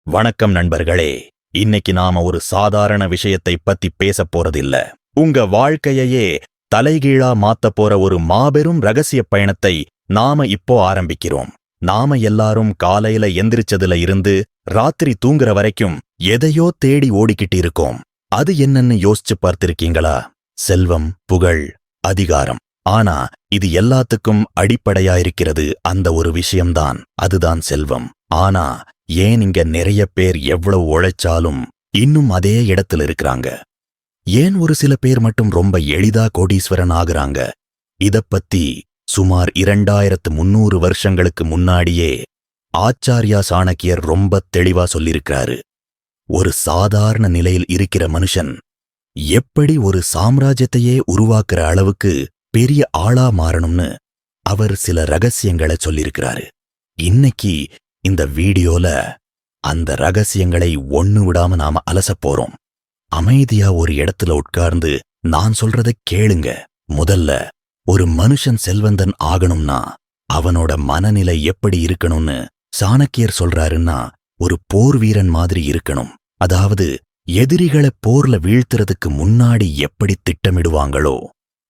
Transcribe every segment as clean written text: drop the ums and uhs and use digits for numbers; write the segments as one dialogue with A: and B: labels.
A: வணக்கம் நண்பர்களே. இன்னைக்கு நாம ஒரு சாதாரண விஷயத்தை பத்தி பேசப் போறதில்ல. உங்க வாழ்க்கையையே தலைகீழா மாத்தப் போற ஒரு மாபெரும் ரகசிய பயணத்தை நாம இப்போ ஆரம்பிக்கிறோம். நாம எல்லாரும் காலையில எந்திரிச்சதுல இருந்து ராத்திரி தூங்குற வரைக்கும் எதையோ தேடி ஓடிக்கிட்டு இருக்கோம். அது என்னன்னு யோசிச்சு பார்த்திருக்கீங்களா? செல்வம், புகழ், அதிகாரம். ஆனா இது எல்லாத்துக்கும் அடிப்படையா இருக்கிறது அந்த ஒரு விஷயம்தான். அதுதான் செல்வம். ஆனா ஏன் இங்க நிறைய பேர் எவ்வளவு உழைச்சாலும் இன்னும் அதே இடத்துல இருக்கிறாங்க? ஏன் ஒரு சில பேர் மட்டும் ரொம்ப எளிதா கோடீஸ்வரன் ஆகுறாங்க? இதப்பத்தி சுமார் 2300 வருஷங்களுக்கு முன்னாடியே ஆச்சார்யா சாணக்கியர் ரொம்ப தெளிவா சொல்லியிருக்கிறாரு. ஒரு சாதாரண நிலையில் இருக்கிற மனுஷன் எப்படி ஒரு சாம்ராஜ்யத்தையே உருவாக்குற அளவுக்கு பெரிய ஆளா மாறணும்னு அவர் சில ரகசியங்களை சொல்லியிருக்கிறாரு. இன்னைக்கு இந்த வீடியோல அந்த ரகசியங்களை ஒண்ணு விடாம நாம அலசப் போறோம். அமைதியா ஒரு இடத்துல உட்கார்ந்து நான் சொல்றத கேளுங்க. முதல்ல, ஒரு மனுஷன் செல்வந்தன் ஆகணும்னா அவனோட மனநிலை எப்படி இருக்கணும்னு சாணக்கியர் சொல்றாருன்னா, ஒரு போர் வீரன் மாதிரி இருக்கணும். அதாவது எதிரிகளை போர்ல வீழ்த்துறதுக்கு முன்னாடி எப்படி திட்டமிடுவாங்களோ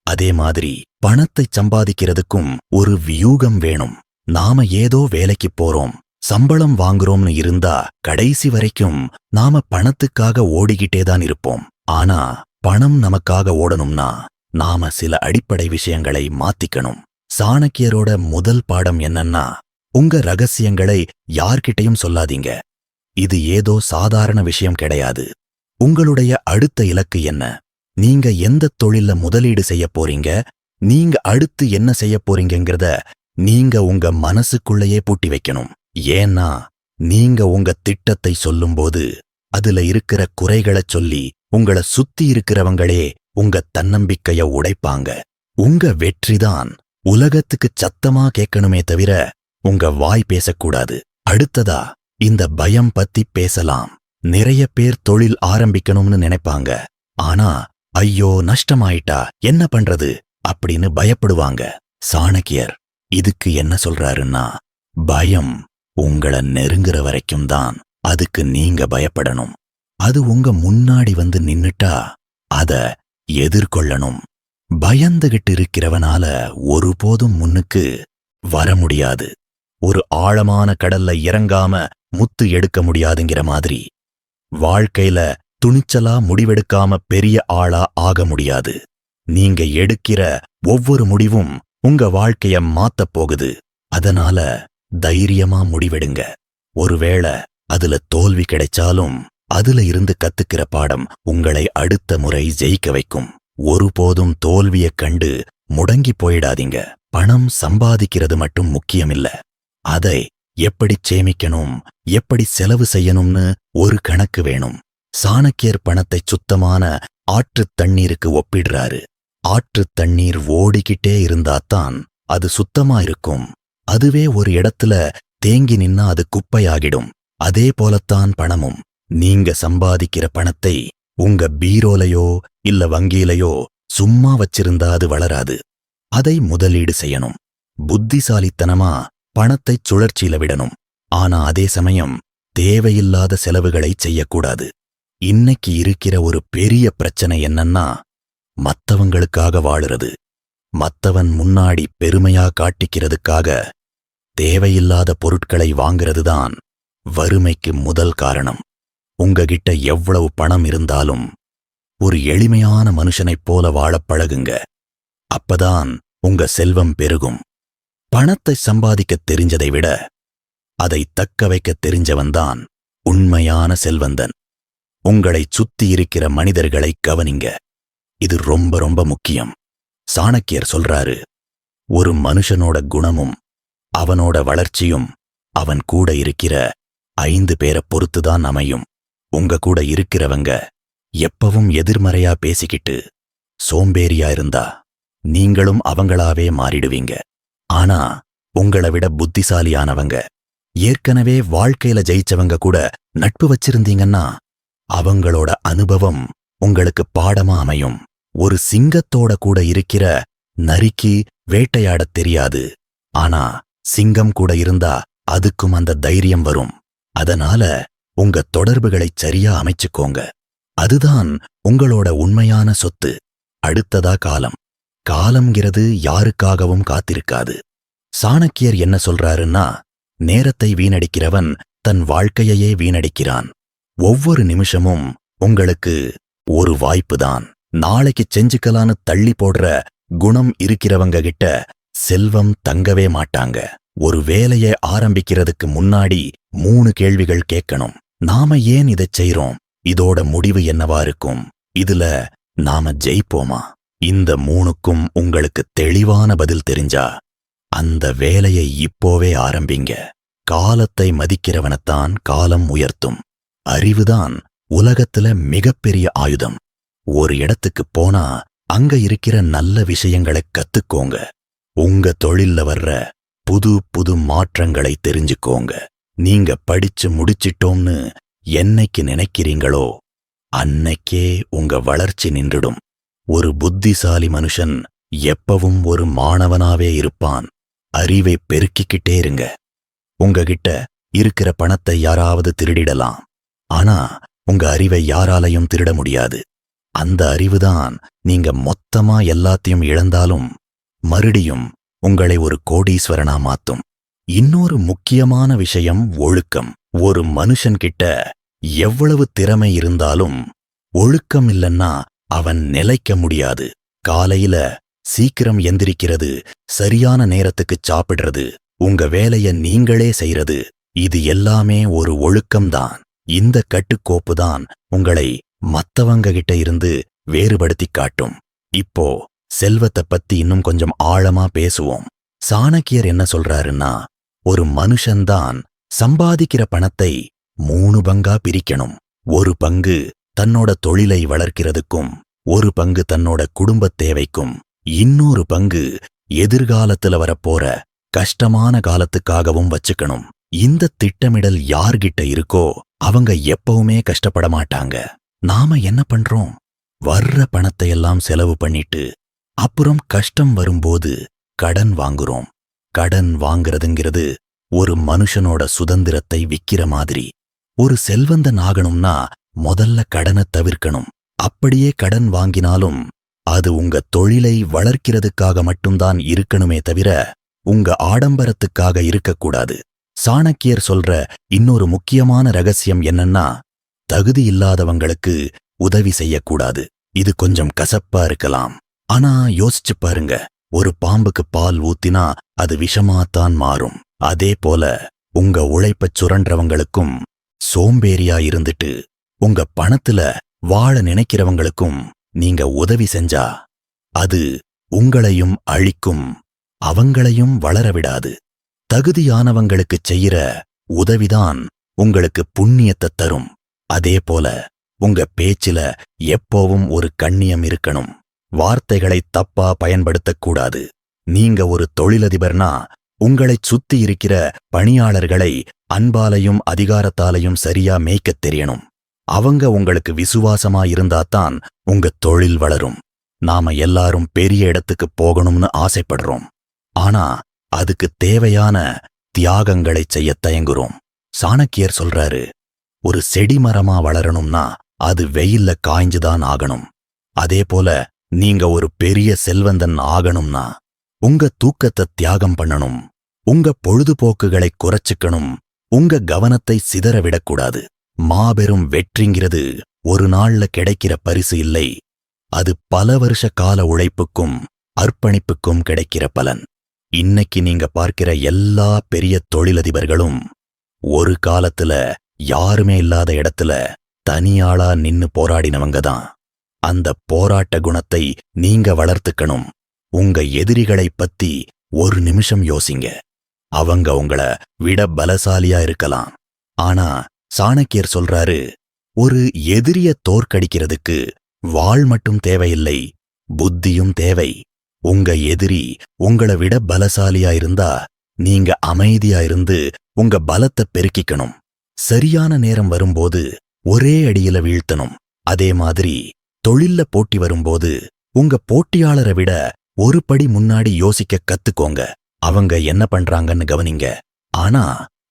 A: அதே மாதிரி பணத்தை சம்பாதிக்கிறதுக்கும் ஒரு வியூகம் வேணும். நாம ஏதோ வேலைக்கு போறோம், சம்பளம் வாங்குறோம்னு இருந்தா கடைசி வரைக்கும் நாம பணத்துக்காக ஓடிக்கிட்டேதான் இருப்போம். ஆனா பணம் நமக்காக ஓடணும்னா நாம சில அடிப்படை விஷயங்களை மாத்திக்கணும். சாணக்கியரோட முதல் பாடம் என்னன்னா, உங்க ரகசியங்களை யார்கிட்டையும் சொல்லாதீங்க. இது ஏதோ சாதாரண விஷயம் கிடையாது. உங்களுடைய அடுத்த இலக்கு என்ன? நீங்க எந்த தொழில்ல முதலீடு செய்ய போறீங்க? நீங்க அடுத்து என்ன செய்ய போறீங்கங்கிறத நீங்க உங்க மனசுக்குள்ளேயே பூட்டி வைக்கணும். ஏன்னா நீங்க உங்க திட்டத்தை சொல்லும்போது அதுல இருக்கிற குறைகளைச் சொல்லி உங்கள சுத்தி இருக்கிறவங்களே உங்க தன்னம்பிக்கைய உடைப்பாங்க. உங்க வெற்றிதான் உலகத்துக்கு சத்தமா கேட்கணுமே தவிர உங்க வாய் பேசக்கூடாது. அடுத்ததா, இந்த பயம் பத்தி பேசலாம். நிறைய பேர் தொழில் ஆரம்பிக்கணும்னு நினைப்பாங்க. ஆனா ஐயோ நஷ்டமாயிட்டா என்ன பண்றது அப்படின்னு பயப்படுவாங்க. சாணக்கியர் இதுக்கு என்ன சொல்றாருன்னா, பயம் உங்களை நெருங்குற வரைக்கும் தான் அதுக்கு நீங்க பயப்படணும். அது உங்க முன்னாடி வந்து நின்னுட்டா அத எதிர்கொள்ளணும். பயந்துகிட்டு இருக்கிறவனால ஒருபோதும் முன்னுக்கு வர முடியாது. ஒரு ஆழமான கடல்ல இறங்காம முத்து எடுக்க முடியாதுங்கிற மாதிரி வாழ்க்கையில துணிச்சலா முடிவெடுக்காம பெரிய ஆளா ஆக முடியாது. நீங்க எடுக்கிற ஒவ்வொரு முடிவும் உங்க வாழ்க்கைய மாத்தப் போகுது. அதனால தைரியமா முடிவெடுங்க. ஒருவேளை அதுல தோல்வி கிடைச்சாலும் அதுல இருந்து கத்துக்கிற பாடம் உங்களை அடுத்த முறை ஜெயிக்க வைக்கும். ஒருபோதும் தோல்வியைக் கண்டு முடங்கி போயிடாதீங்க. பணம் சம்பாதிக்கிறது மட்டும் முக்கியமில்ல, அதை எப்படி சேமிக்கணும், எப்படி செலவு செய்யணும்னு ஒரு கணக்கு வேணும். சாணக்கியர் பணத்தை சுத்தமான ஆற்றுத் தண்ணீருக்கு ஒப்பிடுறாரு. ஆற்றுத் தண்ணீர் ஓடிக்கிட்டே இருந்தாத்தான் அது சுத்தமா இருக்கும். அதுவே ஒரு இடத்துல தேங்கி நின்னா அது குப்பையாகிடும். அதே போலத்தான் பணமும். நீங்க சம்பாதிக்கிற பணத்தை உங்க பீரோலையோ இல்ல வங்கியிலையோ சும்மா வச்சிருந்தா அது வளராது. அதை முதலீடு செய்யணும். புத்திசாலித்தனமா பணத்தை சுழற்சியில விடணும். ஆனா அதே சமயம் தேவையில்லாத செலவுகளை செய்யக்கூடாது. இன்னைக்கு இருக்கிற ஒரு பெரிய பிரச்சனை என்னன்னா, மத்தவங்களுக்காக வாழுறது. மத்தவன் முன்னாடி பெருமையா காட்டிக்கிறதுக்காக தேவையில்லாத பொருட்களை வாங்கிறதுதான் வறுமைக்கு முதல் காரணம். உங்ககிட்ட எவ்வளவு பணம் இருந்தாலும் ஒரு எளிமையான மனுஷனைப் போல வாழப் பழகுங்க. அப்பதான் உங்க செல்வம் பெருகும். பணத்தை சம்பாதிக்கத் தெரிஞ்சதை விட அதை தக்க வைக்கத் தெரிஞ்சவன்தான் உண்மையான செல்வந்தன். உங்களை சுத்தி இருக்கிற மனிதர்களை கவனிங்க. இது ரொம்ப ரொம்ப முக்கியம். சாணக்கியர் சொல்றாரு, ஒரு மனுஷனோட குணமும் அவனோட வளர்ச்சியும் அவன் கூட இருக்கிற 5 பேரை பொறுத்துதான் அமையும். உங்க கூட இருக்கிறவங்க எப்பவும் எதிர்மறையா பேசிக்கிட்டு சோம்பேறியா இருந்தா நீங்களும் அவங்களாவே மாறிடுவீங்க. ஆனா உங்களை விட புத்திசாலியானவங்க, ஏற்கனவே வாழ்க்கையில ஜெயிச்சவங்க கூட நட்பு வச்சிருந்தீங்கன்னா அவங்களோட அனுபவம் உங்களுக்கு பாடமா அமையும். ஒரு சிங்கத்தோட கூட இருக்கிற நரிக்கு வேட்டையாடத் தெரியாது. ஆனா சிங்கம் கூட இருந்தா அதுக்கும் அந்த தைரியம் வரும். அதனால உங்க தொடர்புகளைச் சரியா அமைச்சுக்கோங்க. அதுதான் உங்களோட உண்மையான சொத்து. அடுத்ததா காலம். காலம்ங்கிறது யாருக்காகவும் காத்திருக்காது. சாணக்கியர் என்ன சொல்றாருன்னா, நேரத்தை வீணடிக்கிறவன் தன் வாழ்க்கையையே வீணடிக்கிறான். ஒவ்வொரு நிமிஷமும் உங்களுக்கு ஒரு வாய்ப்புதான். நாளைக்கு செஞ்சுக்கலான்னு தள்ளி போடுற குணம் இருக்கிறவங்க கிட்ட செல்வம் தங்கவே மாட்டாங்க. ஒரு வேலையை ஆரம்பிக்கிறதுக்கு முன்னாடி 3 கேள்விகள் கேட்கணும். நாம ஏன் இதைச் செய்றோம்? இதோட முடிவு என்னவா இருக்கும்? இதுல நாம ஜெயிப்போமா? இந்த 3க்கும் உங்களுக்கு தெளிவான பதில் தெரிஞ்சா அந்த வேலையை இப்போவே ஆரம்பிங்க. காலத்தை மதிக்கிறவனைத்தான் காலம் உயர்த்தும். அறிவுதான் உலகத்துல மிகப்பெரிய ஆயுதம். ஒரு இடத்துக்கு போனா அங்க இருக்கிற நல்ல விஷயங்களை கத்துக்கோங்க. உங்க தொழில்ல வர்ற புது புது மாற்றங்களை தெரிஞ்சுக்கோங்க. நீங்க படிச்சு முடிச்சிட்டோம்னு என்னைக்கு நினைக்கிறீங்களோ அன்னைக்கே உங்க வளர்ச்சி நின்றுடும். ஒரு புத்திசாலி மனுஷன் எப்பவும் ஒரு மாணவனாவே இருப்பான். அறிவை பெருக்கிக்கிட்டே இருங்க. உங்ககிட்ட இருக்கிற பணத்தை யாராவது திருடிடலாம். ஆனா உங்க அறிவை யாராலையும் திருட முடியாது. அந்த அறிவுதான் நீங்க மொத்தமா எல்லாத்தையும் இழந்தாலும் மறுடியும் உங்களை ஒரு கோடீஸ்வரனா மாத்தும். இன்னொரு முக்கியமான விஷயம் ஒழுக்கம். ஒரு மனுஷன்கிட்ட எவ்வளவு திறமை இருந்தாலும் ஒழுக்கம் இல்லைன்னா அவன் நிலைக்க முடியாது. காலையில சீக்கிரம் எந்திரிக்கிறது, சரியான நேரத்துக்கு சாப்பிடுறது, உங்க வேலைய நீங்களே செய்யறது, இது எல்லாமே ஒரு ஒழுக்கம்தான். இந்த கட்டுக்கோப்புதான் உங்களை மத்தவங்க கிட்ட இருந்து வேறுபடுத்தி காட்டும். இப்போ செல்வத்தை பத்தி இன்னும் கொஞ்சம் ஆழமா பேசுவோம். சாணக்கியர் என்ன சொல்றாருன்னா, ஒரு மனுஷன்தான் சம்பாதிக்கிற பணத்தை 3 பங்கா பிரிக்கணும். ஒரு பங்கு தன்னோட தொழிலை வளர்க்கிறதுக்கும், ஒரு பங்கு தன்னோட குடும்பத் தேவைக்கும், இன்னொரு பங்கு எதிர்காலத்துல வரப்போற கஷ்டமான காலத்துக்காகவும் வச்சுக்கணும். இந்த திட்டமிடல் யார்கிட்ட இருக்கோ அவங்க எப்பவுமே கஷ்டப்பட மாட்டாங்க. நாம என்ன பண்றோம்? வர்ற பணத்தை எல்லாம் செலவு பண்ணிட்டு அப்புறம் கஷ்டம் வரும்போது கடன் வாங்குறோம். கடன் வாங்குறதுங்கிறது ஒரு மனுஷனோட சுதந்திரத்தை விக்கிற மாதிரி. ஒரு செல்வந்தன் ஆகணும்னா முதல்ல கடனை தவிர்க்கணும். அப்படியே கடன் வாங்கினாலும் அது உங்க தொழிலை வளர்க்கிறதுக்காக மட்டும்தான் இருக்கணுமே தவிர உங்க ஆடம்பரத்துக்காக இருக்கக்கூடாது. சாணக்கியர் சொல்ற இன்னொரு முக்கியமான ரகசியம் என்னன்னா, தகுதி இல்லாதவங்களுக்கு உதவி செய்யக்கூடாது. இது கொஞ்சம் கசப்பா இருக்கலாம். ஆனா யோசிச்சு பாருங்க, ஒரு பாம்புக்கு பால் ஊத்தினா அது விஷமாத்தான் மாறும். அதே போல உங்க உழைப்பச் சுரண்டவங்களுக்கும், சோம்பேறியா இருந்துட்டு உங்க பணத்துல வாழ நினைக்கிறவங்களுக்கும் நீங்க உதவி செஞ்சா அது உங்களையும் அழிக்கும், அவங்களையும் வளரவிடாது. தகுதியானவங்களுக்குச் செய்யற உதவிதான் உங்களுக்கு புண்ணியத்தை தரும். அதே போல உங்க பேச்சில எப்போவும் ஒரு கண்ணியம் இருக்கணும். வார்த்தைகளை தப்பா பயன்படுத்தக்கூடாது. நீங்க ஒரு தொழிலதிபர்னா உங்களைச் சுத்தி இருக்கிற பணியாளர்களை அன்பாலையும் அதிகாரத்தாலையும் சரியா மேய்க்கத் தெரியணும். அவங்க உங்களுக்கு விசுவாசமா இருந்தாதான் உங்க தொழில் வளரும். நாம எல்லாரும் பெரிய இடத்துக்கு போகணும்னு ஆசைப்படுறோம். ஆனா அதுக்கு தேவையான தியாகங்களை செய்ய தயங்குறோம். சாணக்கியர் சொல்றாரு, ஒரு செடி மரமா வளரணும்னா அது வெயில்ல காய்ஞ்சுதான் ஆகணும். அதே போல நீங்க ஒரு பெரிய செல்வந்தன் ஆகணும்னா உங்க தூக்கத்தை தியாகம் பண்ணணும். உங்க பொழுதுபோக்குகளை குறைச்சுக்கணும். உங்க கவனத்தை சிதற விடக்கூடாது. மாபெரும் வெற்றிங்கிறது ஒரு நாள்ல கிடைக்கிற பரிசு இல்லை. அது பல வருஷ கால உழைப்புக்கும் அர்ப்பணிப்புக்கும் கிடைக்கிற பலன். இன்னைக்கு நீங்க பார்க்கிற எல்லா பெரிய தொழிலதிபர்களும் ஒரு காலத்துல யாருமே இல்லாத இடத்துல தனியாளா நின்னு போராடினவங்க தான். அந்த போராட்ட குணத்தை நீங்க வளர்த்துக்கணும். உங்க எதிரிகளைப் பத்தி ஒரு நிமிஷம் யோசிங்க. அவங்க உங்கள விட பலசாலியா இருக்கலாம். ஆனா சாணக்கியர் சொல்றாரு, ஒரு எதிரிய தோற்கடிக்கிறதுக்கு வாள் மட்டும் தேவையில்லை, புத்தியும் தேவை. உங்க எதிரி உங்களை விட பலசாலியா இருந்தா நீங்க அமைதியா இருந்து உங்க பலத்தை பெருக்கிக்கணும். சரியான நேரம் வரும்போது ஒரே அடியில வீழ்த்தணும். அதே மாதிரி தொழில்ல போட்டி வரும்போது உங்க போட்டியாளரை விட ஒரு படி முன்னாடி யோசிக்க கத்துக்கோங்க. அவங்க என்ன பண்றாங்கன்னு கவனிங்க. ஆனா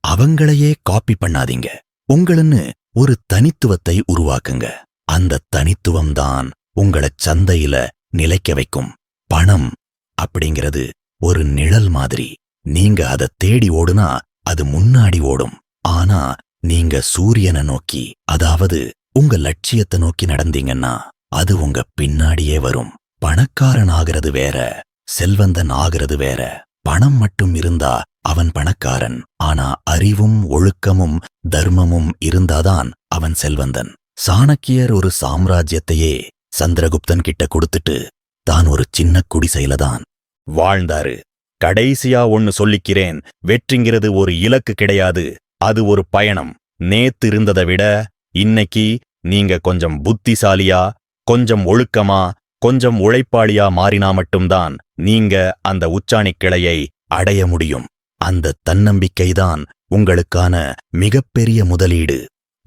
A: அவங்களையே காப்பி பண்ணாதீங்க. உங்களுன்னு ஒரு தனித்துவத்தை உருவாக்குங்க. அந்த தனித்துவம்தான் உங்களை சந்தையில நிலைக்க வைக்கும். பணம் அப்படிங்கிறது ஒரு நிழல் மாதிரி. நீங்க அதை தேடி ஓடுனா அது முன்னாடி ஓடும். ஆனா நீங்க சூரியனை நோக்கி, அதாவது உங்க லட்சியத்தை நோக்கி நடந்தீங்கன்னா அது உங்க பின்னாடியே வரும். பணக்காரன் ஆகிறது வேற, செல்வந்தன் ஆகிறது வேற. பணம் மட்டும் இருந்தா அவன் பணக்காரன். ஆனா அறிவும் ஒழுக்கமும் தர்மமும் இருந்தாதான் அவன் செல்வந்தன். சாணக்கியர் ஒரு சாம்ராஜ்யத்தையே சந்திரகுப்தன் கிட்ட கொடுத்துட்டு தான் ஒரு சின்ன குடிசையில தான் வாழ்ந்தாரு. கடைசியா ஒன்னு சொல்லிக்கிறேன், வெற்றிங்கிறது ஒரு இலக்கு கிடையாது, அது ஒரு பயணம். நேத்து இருந்ததை விட இன்னைக்கு நீங்க கொஞ்சம் புத்திசாலியா, கொஞ்சம் ஒழுக்கமா, கொஞ்சம் உழைப்பாளியா மாறினா மட்டும்தான் நீங்க அந்த உச்சாணி கிளையை அடைய முடியும். அந்த தன்னம்பிக்கைதான் உங்களுக்கான மிகப்பெரிய முதலீடு.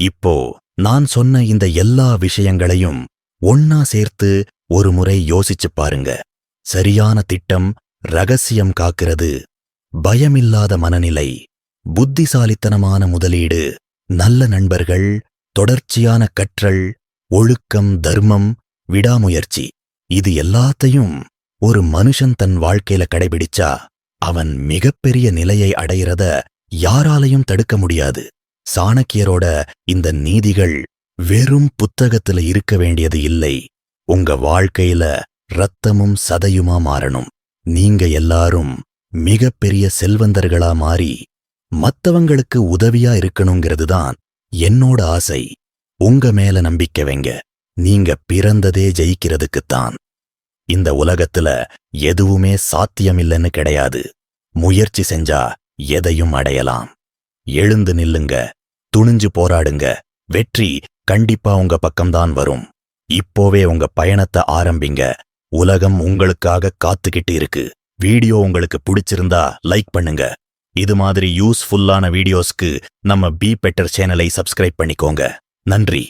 A: இப்போ நான் சொன்ன இந்த எல்லா விஷயங்களையும் ஒன்னா சேர்த்து ஒரு முறை யோசிச்சு பாருங்க. சரியான திட்டம், ரகசியம் காக்கிறது, பயமில்லாத மனநிலை, புத்திசாலித்தனமான முதலீடு, நல்ல நண்பர்கள், தொடர்ச்சியான கற்றல், ஒழுக்கம், தர்மம், விடாமுயற்சி, இது எல்லாத்தையும் ஒரு மனுஷன் தன் வாழ்க்கையில கடைபிடிச்சா அவன் மிகப்பெரிய நிலையை அடையிறத யாராலையும் தடுக்க முடியாது. சாணக்கியரோட இந்த நீதிகள் வெறும் புத்தகத்துல இருக்க வேண்டியது இல்லை. உங்க வாழ்க்கையில ரத்தமும் சதையுமா மாறணும். நீங்க எல்லாரும் மிகப்பெரிய செல்வந்தர்களா மாறி மத்தவங்களுக்கு உதவியா இருக்கணுங்கிறது தான் என்னோட ஆசை. உங்க மேல நம்பிக்கை வைங்க. நீங்க பிறந்ததே ஜெயிக்கிறதுக்குத்தான். இந்த உலகத்துல எதுவுமே சாத்தியமில்லைன்னு கிடையாது. முயற்சி செஞ்சா எதையும் அடையலாம். எழுந்து நில்லுங்க, துணிஞ்சு போராடுங்க. வெற்றி கண்டிப்பா உங்க பக்கம்தான் வரும். இப்போவே உங்க பயணத்தை ஆரம்பிங்க. உலகம் உங்களுக்காக காத்துக்கிட்டு இருக்கு. வீடியோ உங்களுக்கு பிடிச்சிருந்தா லைக் பண்ணுங்க. இது மாதிரி யூஸ்ஃபுல்லான வீடியோஸ்க்கு நம்ம பி பெட்டர் சேனலை சப்ஸ்கிரைப் பண்ணிக்கோங்க. நன்றி.